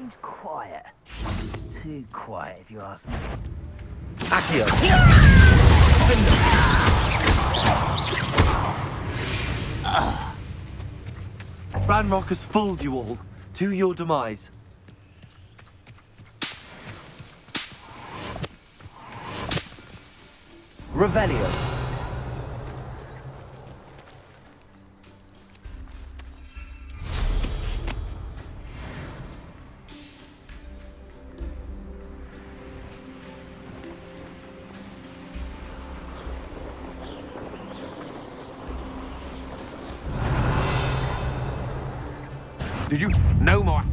seems quiet. Too quiet, if you ask me. Accio. Ranrock has fooled you all, to your demise. Revelio. Did you? No more.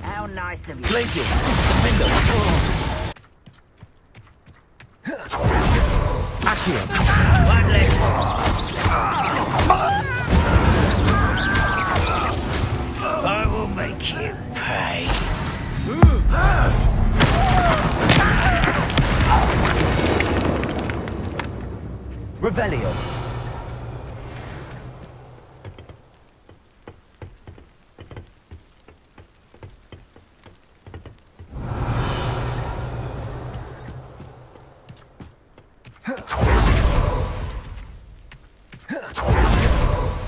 How nice of you. Glacius. Window. Accio. One less. I will make you pay. Revelio.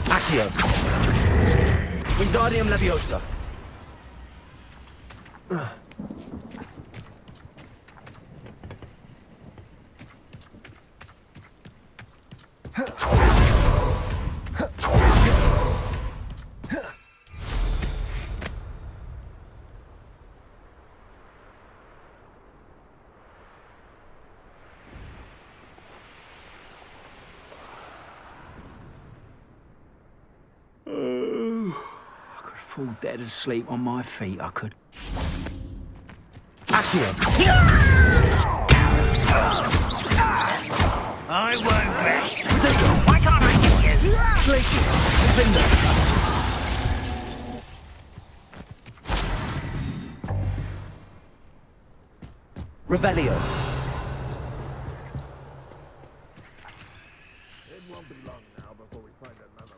Accio. Wingardium Leviosa. Fall dead asleep on my feet, I could. Accio. I won't rest. Why can't I get you? Glacius. Window. Revelio. It won't be long now before we find another.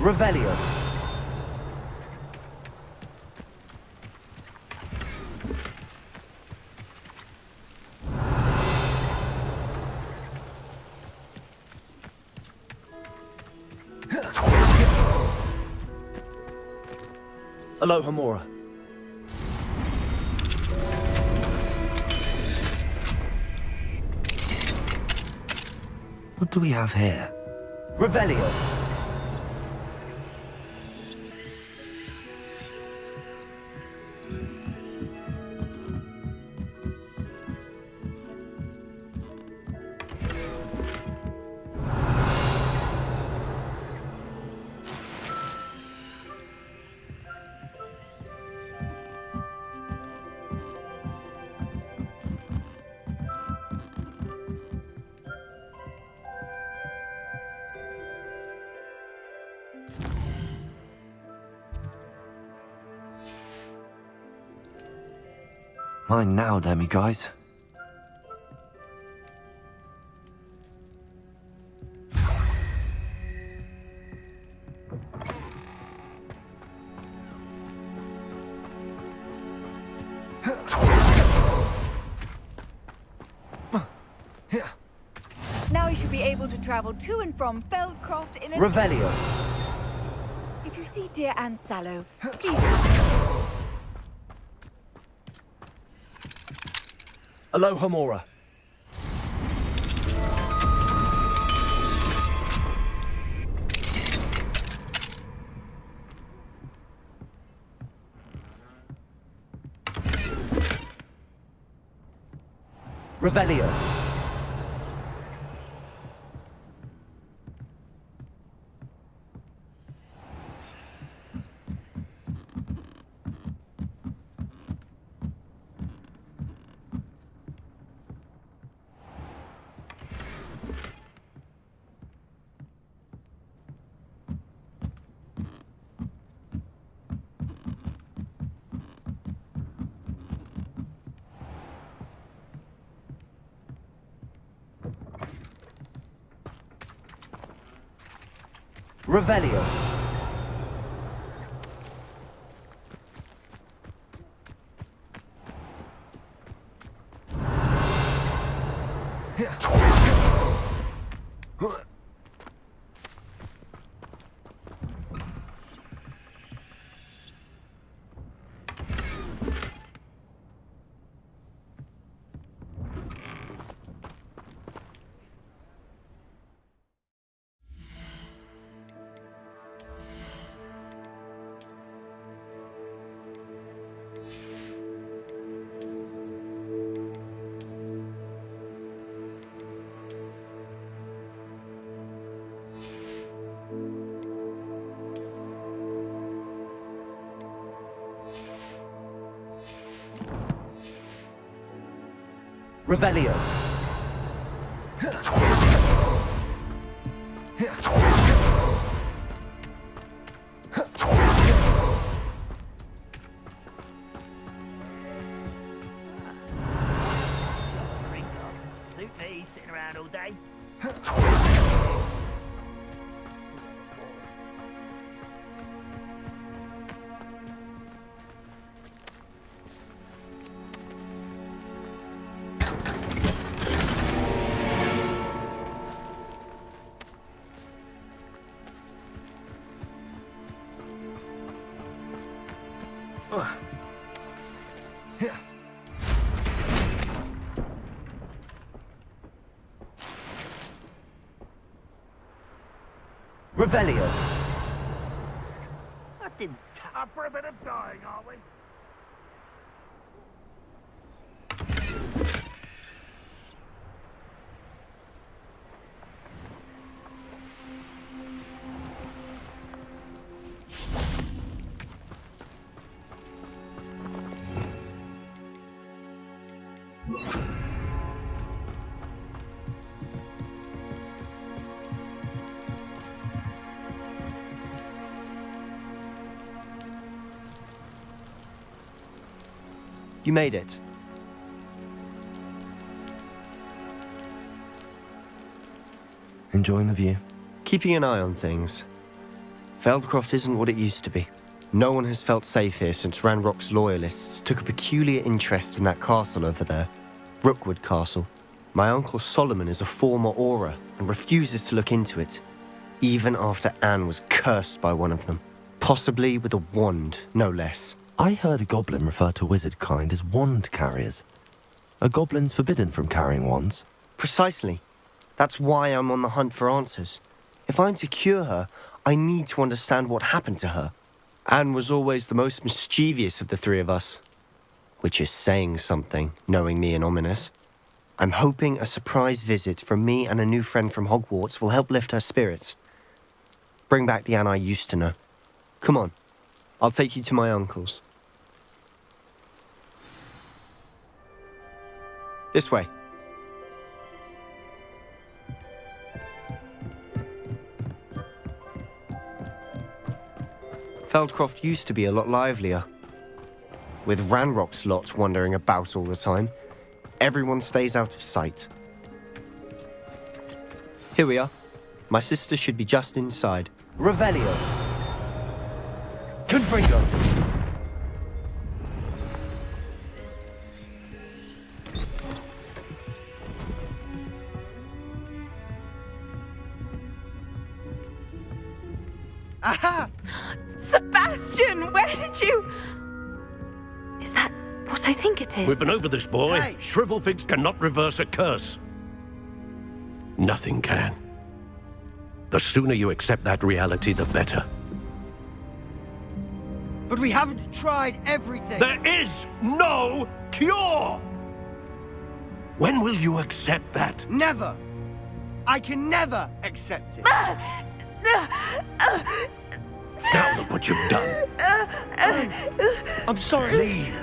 Revelio. Alohomora. What do we have here? Revelio. Mine now, Demi guys. Now you should be able to travel to and from Feldcroft in a... Revelio. If you see dear Anne Sallow, please... Alohomora. Revelio. Revelio. Revelio. Suit me, sitting around all day. Revelio. I didn't. Up for a bit of dying, are we? You made it. Enjoying the view? Keeping an eye on things. Feldcroft isn't what it used to be. No one has felt safe here since Ranrock's loyalists took a peculiar interest in that castle over there. Rookwood Castle. My uncle Solomon is a former Auror and refuses to look into it, even after Anne was cursed by one of them. Possibly with a wand, no less. I heard a goblin refer to wizard kind as wand carriers. Are goblins forbidden from carrying wands? Precisely. That's why I'm on the hunt for answers. If I'm to cure her, I need to understand what happened to her. Anne was always the most mischievous of the three of us. Which is saying something, knowing me and Ominous. I'm hoping a surprise visit from me and a new friend from Hogwarts will help lift her spirits. Bring back the Anne I used to know. Come on, I'll take you to my uncle's. This way. Feldcroft used to be a lot livelier. With Ranrock's lot wandering about all the time, everyone stays out of sight. Here we are. My sister should be just inside. Revelio. Confringo. Aha! Sebastian, where did you... Is that what I think it is? We've been over this, boy. Hey! Shrivelfigs cannot reverse a curse. Nothing can. The sooner you accept that reality, the better. But we haven't tried everything. There is no cure! When will you accept that? Never! I can never accept it. Now look what you've done. I'm sorry. Leave.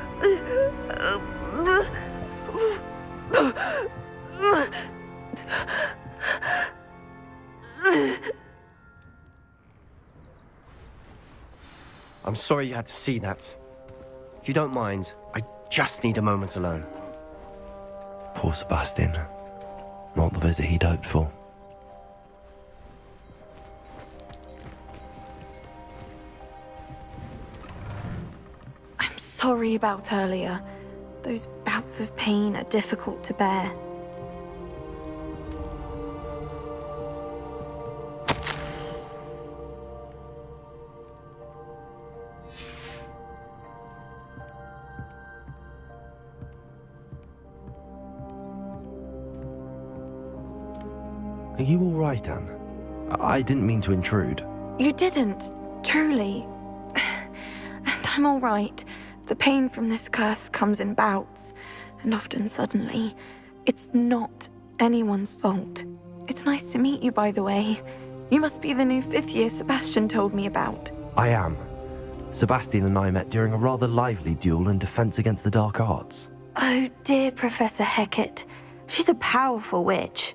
I'm sorry you had to see that. If you don't mind, I just need a moment alone. Poor Sebastian. Not the visit he'd hoped for. I'm sorry about earlier. Those bouts of pain are difficult to bear. Are you all right, Anne? I didn't mean to intrude. You didn't, truly. And I'm all right. The pain from this curse comes in bouts, and often suddenly. It's not anyone's fault. It's nice to meet you, by the way. You must be the new 5th year Sebastian told me about. I am. Sebastian and I met during a rather lively duel in defense against the dark arts. Oh, dear Professor Hecat. She's a powerful witch.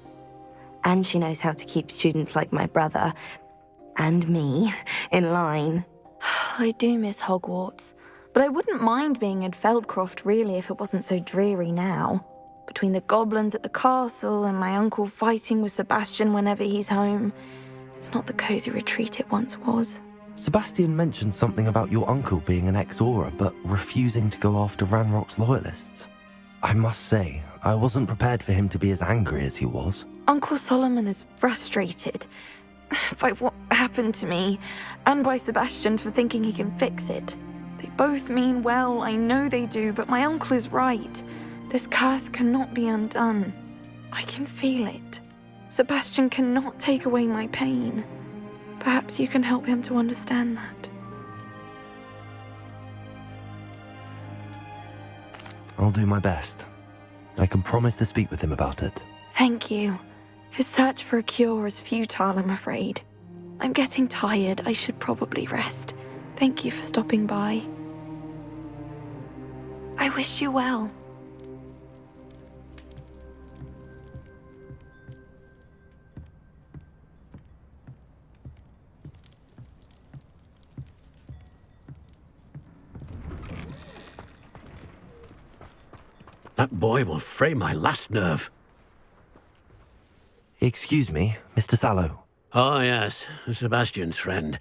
And she knows how to keep students like my brother, and me, in line. I do miss Hogwarts, but I wouldn't mind being in Feldcroft really if it wasn't so dreary now. Between the goblins at the castle and my uncle fighting with Sebastian whenever he's home, it's not the cozy retreat it once was. Sebastian mentioned something about your uncle being an ex-Auror, but refusing to go after Ranrock's loyalists. I must say, I wasn't prepared for him to be as angry as he was. Uncle Solomon is frustrated by what happened to me, and by Sebastian for thinking he can fix it. They both mean well, I know they do, but my uncle is right. This curse cannot be undone. I can feel it. Sebastian cannot take away my pain. Perhaps you can help him to understand that. I'll do my best. I can promise to speak with him about it. Thank you. His search for a cure is futile, I'm afraid. I'm getting tired. I should probably rest. Thank you for stopping by. I wish you well. That boy will fray my last nerve. Excuse me, Mr. Sallow. Oh, yes, Sebastian's friend.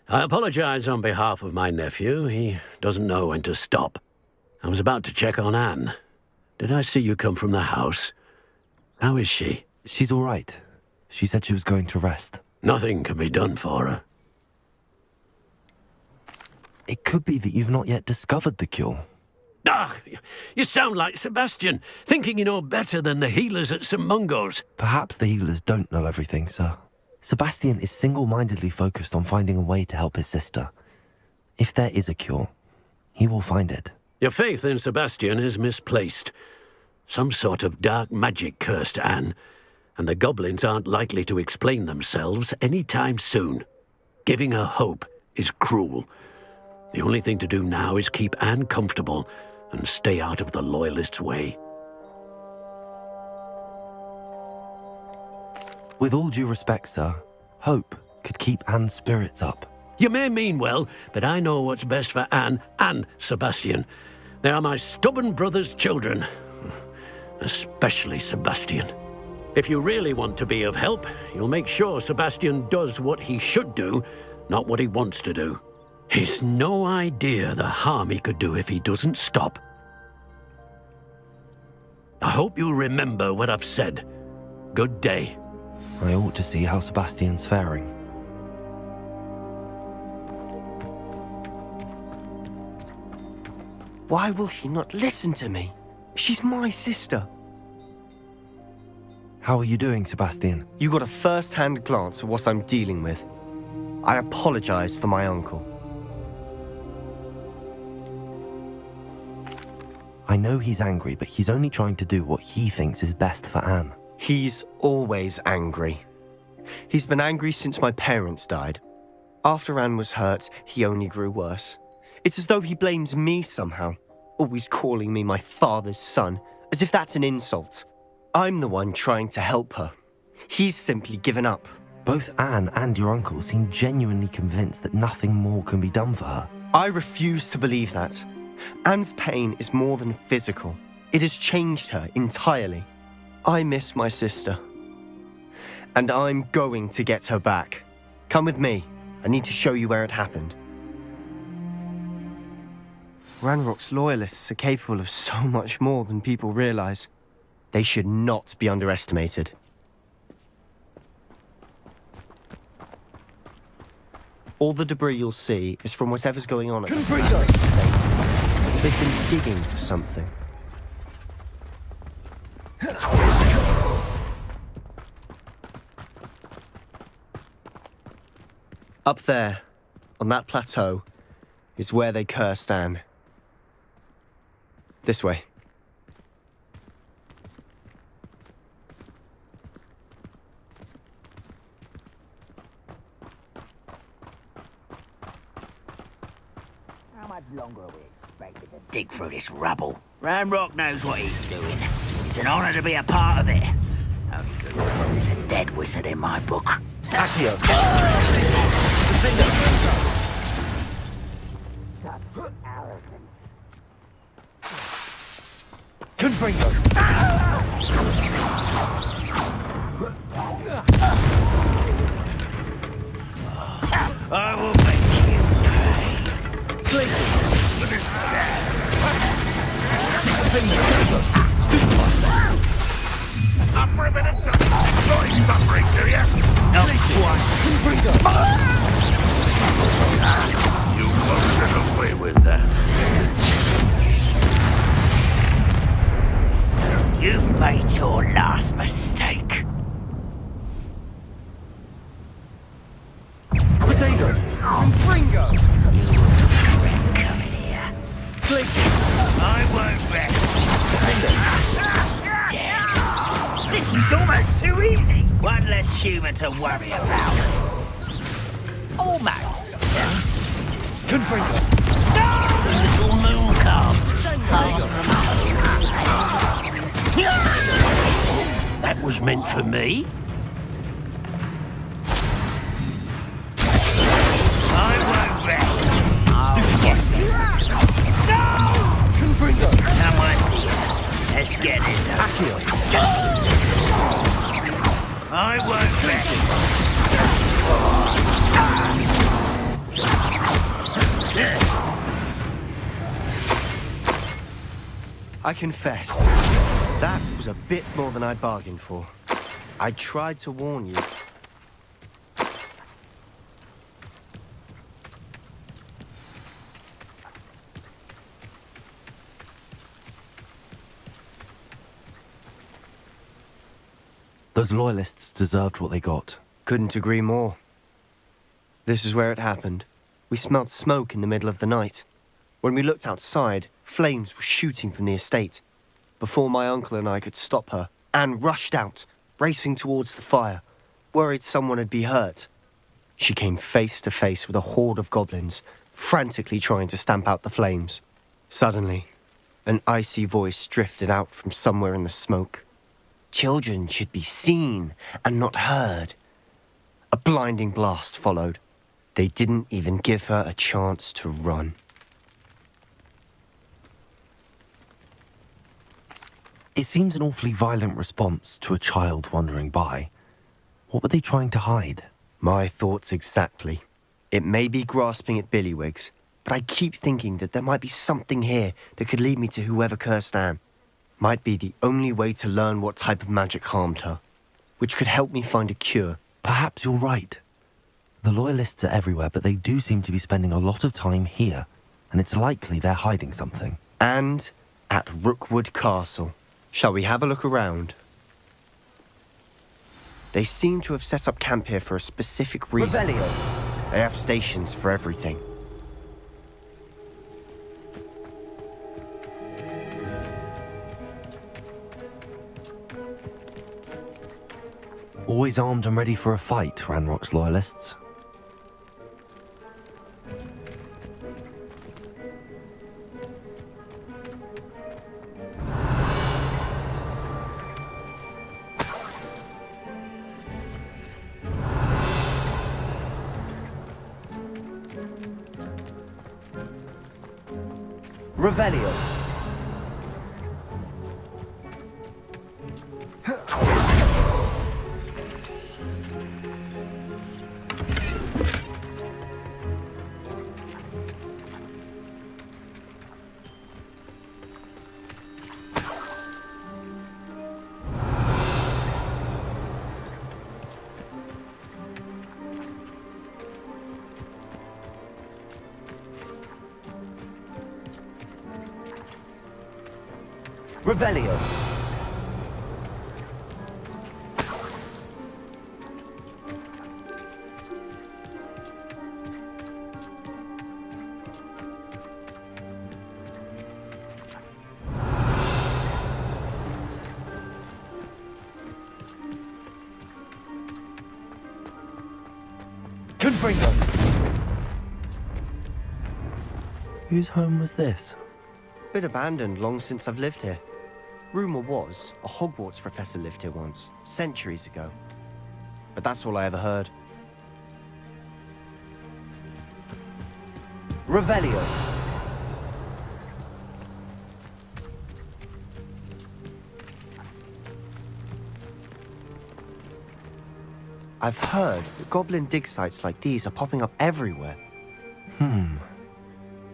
I apologize on behalf of my nephew. He doesn't know when to stop. I was about to check on Anne. Did I see you come from the house? How is she? She's all right. She said she was going to rest. Nothing can be done for her. It could be that you've not yet discovered the cure. Ah, you sound like Sebastian, thinking you know better than the healers at St. Mungo's. Perhaps the healers don't know everything, sir. Sebastian is single-mindedly focused on finding a way to help his sister. If there is a cure, he will find it. Your faith in Sebastian is misplaced. Some sort of dark magic cursed Anne, and the goblins aren't likely to explain themselves any time soon. Giving her hope is cruel. The only thing to do now is keep Anne comfortable and stay out of the Loyalists' way. With all due respect, sir, hope could keep Anne's spirits up. You may mean well, but I know what's best for Anne and Sebastian. They are my stubborn brother's children. Especially Sebastian. If you really want to be of help, you'll make sure Sebastian does what he should do, not what he wants to do. He's no idea the harm he could do if he doesn't stop. I hope you remember what I've said. Good day. I ought to see how Sebastian's faring. Why will he not listen to me? She's my sister. How are you doing, Sebastian? You got a first-hand glance at what I'm dealing with. I apologize for my uncle. I know he's angry, but he's only trying to do what he thinks is best for Anne. He's always angry. He's been angry since my parents died. After Anne was hurt, he only grew worse. It's as though he blames me somehow, always calling me my father's son, as if that's an insult. I'm the one trying to help her. He's simply given up. Both Anne and your uncle seem genuinely convinced that nothing more can be done for her. I refuse to believe that. Anne's pain is more than physical. It has changed her entirely. I miss my sister. And I'm going to get her back. Come with me. I need to show you where it happened. Ranrock's loyalists are capable of so much more than people realize. They should not be underestimated. All the debris you'll see is from whatever's going on at the estate. They've been digging for something. Up there, on that plateau, is where they cursed Anne. This way. How much longer are we expected to dig through this rubble? Ranrock knows what he's doing. It's an honor to be a part of it. Only good wizard is a dead wizard in my book. Accio. Confringo. I will make you pay. Glacier. Up for a bit of time. Sorry, suffering, do ya? Not quite. You won't get away with that. You've made your last mistake. Potato. Confringo. Come in here. Glacier. I won't rest. Dead. This is almost too easy. One less human to worry about. Almost. Confringo. Little moon calf. That was meant for me. I won't rest. Confringo. Come on, let's get this up. Accio. I won't rest. I confess, that was a bit more than I bargained for. I tried to warn you. Those loyalists deserved what they got. Couldn't agree more. This is where it happened. We smelled smoke in the middle of the night. When we looked outside, flames were shooting from the estate. Before my uncle and I could stop her, Anne rushed out, racing towards the fire, worried someone had been hurt. She came face to face with a horde of goblins, frantically trying to stamp out the flames. Suddenly, an icy voice drifted out from somewhere in the smoke. Children should be seen and not heard. A blinding blast followed. They didn't even give her a chance to run. It seems an awfully violent response to a child wandering by. What were they trying to hide? My thoughts exactly. It may be grasping at Billywigs, but I keep thinking that there might be something here that could lead me to whoever cursed Anne. Might be the only way to learn what type of magic harmed her, which could help me find a cure. Perhaps you're right. The loyalists are everywhere, but they do seem to be spending a lot of time here, and it's likely they're hiding something. And at Rookwood Castle. Shall we have a look around? They seem to have set up camp here for a specific reason. Revelio. They have stations for everything. Always armed and ready for a fight, Ranrock's loyalists. Revelio. Revelio. Confringo. Whose home was this? Been abandoned long since I've lived here. Rumour was, a Hogwarts professor lived here once, centuries ago. But that's all I ever heard. Revelio. I've heard that goblin dig sites like these are popping up everywhere.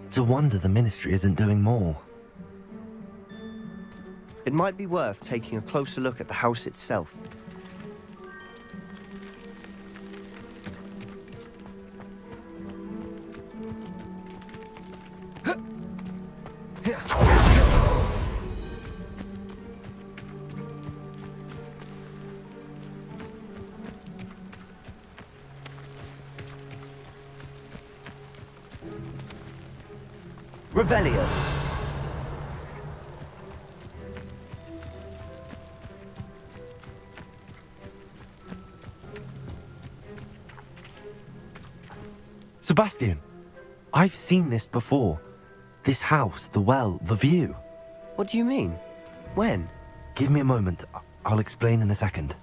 It's a wonder the Ministry isn't doing more. It might be worth taking a closer look at the house itself. Revelio. Sebastian, I've seen this before. This house, the well, the view. What do you mean? When? Give me a moment. I'll explain in a second.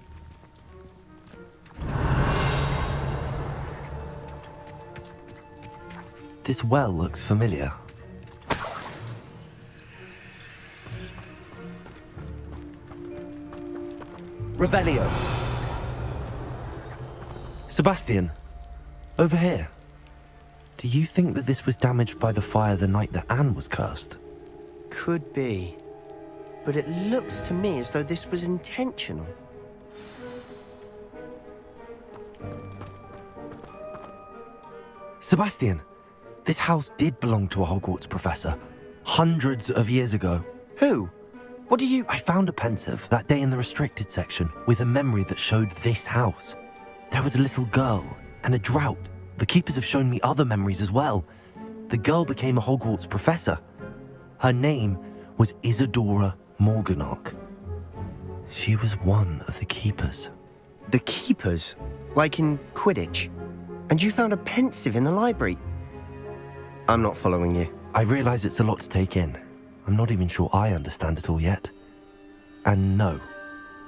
This well looks familiar. Revelio. Sebastian, over here. Do you think that this was damaged by the fire the night that Anne was cursed? Could be. But it looks to me as though this was intentional. Sebastian, this house did belong to a Hogwarts professor. Hundreds of years ago. Who? What do you... I found a pensive that day in the restricted section with a memory that showed this house. There was a little girl and a drought. The keepers have shown me other memories as well. The girl became a Hogwarts professor. Her name was Isadora Morganach. She was one of the keepers. The keepers? Like in Quidditch? And you found a pensive in the library? I'm not following you. I realize it's a lot to take in. I'm not even sure I understand it all yet. And no,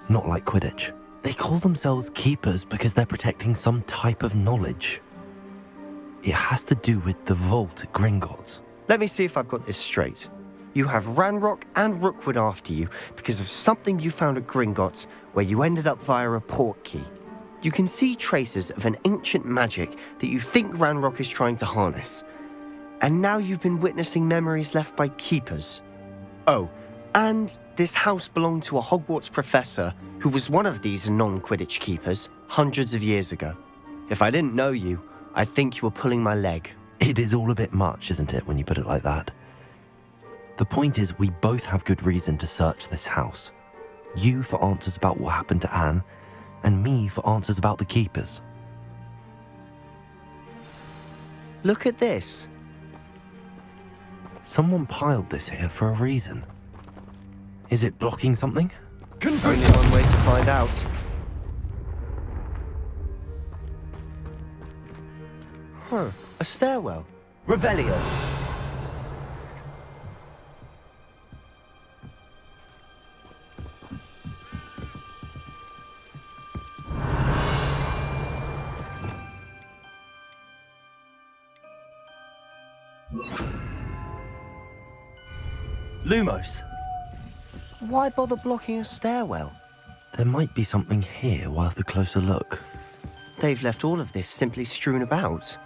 not like Quidditch. They call themselves keepers because they're protecting some type of knowledge. It has to do with the vault at Gringotts. Let me see if I've got this straight. You have Ranrock and Rookwood after you because of something you found at Gringotts where you ended up via a portkey. You can see traces of an ancient magic that you think Ranrock is trying to harness. And now you've been witnessing memories left by keepers. Oh, and this house belonged to a Hogwarts professor who was one of these non-Quidditch keepers hundreds of years ago. If I didn't know you, I'd think you were pulling my leg. It is all a bit much, isn't it, when you put it like that? The point is, we both have good reason to search this house. You for answers about what happened to Anne, and me for answers about the keepers. Look at this. Someone piled this here for a reason. Is it blocking something? Only one way to find out. Huh, a stairwell. Revelio. Lumos. Why bother blocking a stairwell? There might be something here worth a closer look. They've left all of this simply strewn about.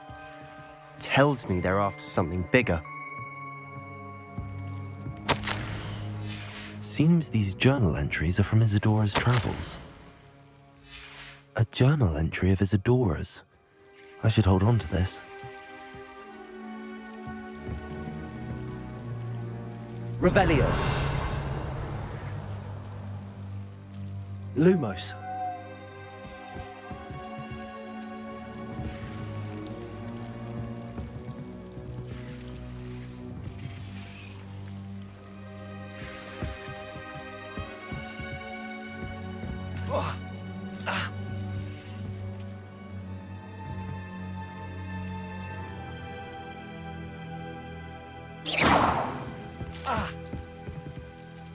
Tells me they're after something bigger. Seems these journal entries are from Isadora's travels. A journal entry of Isadora's. I should hold on to this. Revelio. Lumos.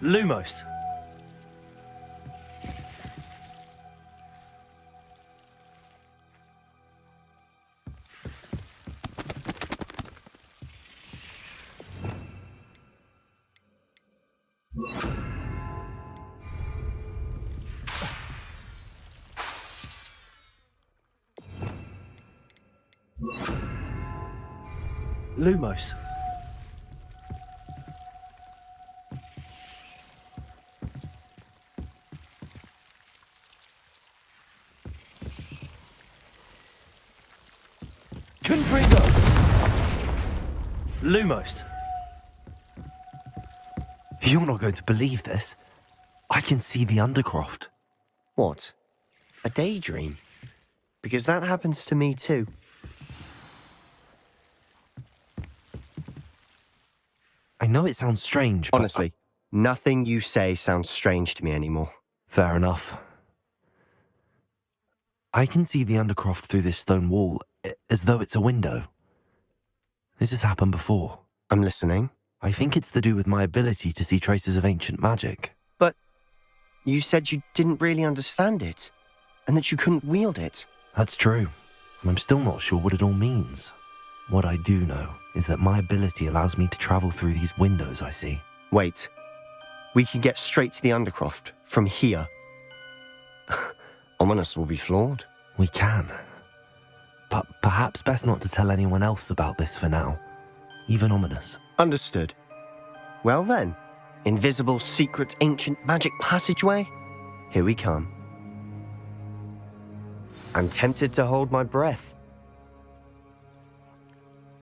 Lumos. Lumos. Confringo. Lumos. You're not going to believe this. I can see the Undercroft. What? A daydream? Because that happens to me too. I know it sounds strange, but... Honestly, nothing you say sounds strange to me anymore. Fair enough. I can see the Undercroft through this stone wall, as though it's a window. This has happened before. I'm listening. I think it's to do with my ability to see traces of ancient magic. But you said you didn't really understand it, and that you couldn't wield it. That's true, and I'm still not sure what it all means. What I do know is that my ability allows me to travel through these windows I see. Wait. We can get straight to the Undercroft from here. Ominous will be floored. We can. But perhaps best not to tell anyone else about this for now. Even Ominous. Understood. Well then, invisible, secret, ancient magic passageway? Here we come. I'm tempted to hold my breath.